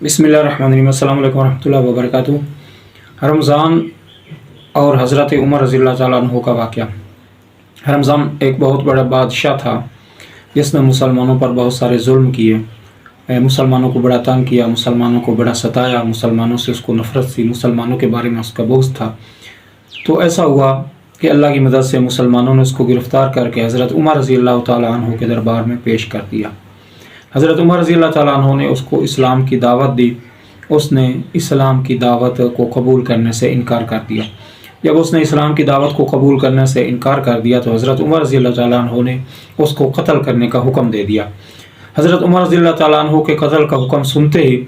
बिस्मिल्लाहिर्रहमानिर्रहीम। अस्सलाम वालेकुम रहमतुल्लाहि व बरकातुहू। रमज़ान और हज़रत उमर रज़ी अल्लाह तआला अन्हु का वाक़या। रमज़ान एक बहुत बड़ा बादशाह था जिसने मुसलमानों पर बहुत सारे जुल्म किए, मुसलमानों को बड़ा तंग किया, मुसलमानों को बड़ा सताया, मुसलमानों से उसको नफ़रत थी, मुसलमानों के बारे में उसका बुग़्ज़ था। तो ऐसा हुआ कि अल्लाह की मदद से मुसलमानों ने उसको गिरफ़्तार करके हज़रत उमर रज़ी अल्लाह तआला अन्हु के दरबार में पेश कर दिया। हज़रत उमर रज़ी अल्लाह तआला अन्हु ने उसको इस्लाम की दावत दी। उसने इस्लाम की दावत को कबूल करने से इनकार कर दिया। जब उसने इस्लाम की दावत को कबूल करने से इनकार कर दिया तो हज़रत उमर रज़ी अल्लाह तआला अन्हु ने उसको कत्ल करने का हुक्म दे दिया। हज़रत उमर रज़ी अल्लाह तआला अन्हु के कत्ल का हुक्म सुनते ही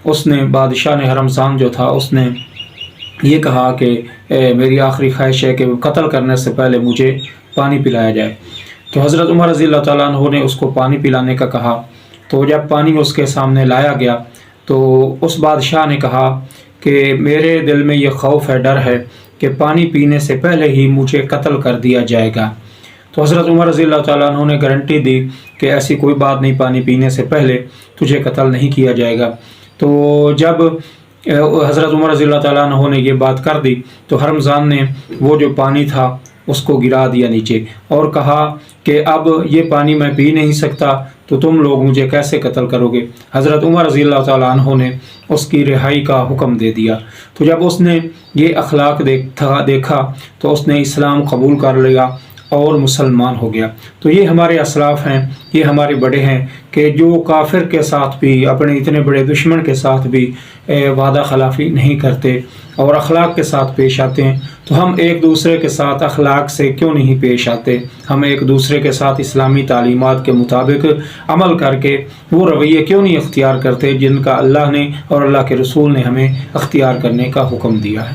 उसने बादशाह ने हरमज़ान जो था उसने ये कहा कि मेरी आखिरी ख्वाहिश है कि कत्ल करने से पहले मुझे पानी पिलाया जाए। तो हज़रत उमर रज़ी अल्लाह तआला अन्हु ने उसको पानी पिलाने का कहा। तो जब पानी उसके सामने लाया गया तो उस बादशाह ने कहा कि मेरे दिल में ये खौफ है, डर है कि पानी पीने से पहले ही मुझे कत्ल कर दिया जाएगा। तो हज़रत उमर रज़ी अल्लाह तआला अन्हु ने गारंटी दी कि ऐसी कोई बात नहीं, पानी पीने से पहले तुझे कत्ल नहीं किया जाएगा। तो जब हज़रत उमर रज़ी अल्लाह तआला अन्हु ने ये बात कर दी तो हरमज़ान ने वो जो पानी था उसको गिरा दिया नीचे और कहा कि अब ये पानी मैं पी नहीं सकता, तो तुम लोग मुझे कैसे कत्ल करोगे। हज़रत उमर रज़ी अल्लाह तआला अन्हु ने उसकी रिहाई का हुक्म दे दिया। तो जब उसने ये अखलाक देखा तो उसने इस्लाम कबूल कर लिया और मुसलमान हो गया। तो ये हमारे असलाफ़ हैं, ये हमारे बड़े हैं कि जो काफिर के साथ भी, अपने इतने बड़े दुश्मन के साथ भी वादा खिलाफ़ी नहीं करते और अखलाक के साथ पेश आते हैं। तो हम एक दूसरे के साथ अखलाक से क्यों नहीं पेश आते? हम एक दूसरे के साथ इस्लामी तालीमात के मुताबिक अमल करके वो रवैये क्यों नहीं अख्तियार करते जिनका अल्लाह ने और अल्लाह के रसूल ने हमें अख्तियार करने का हुक्म दिया है।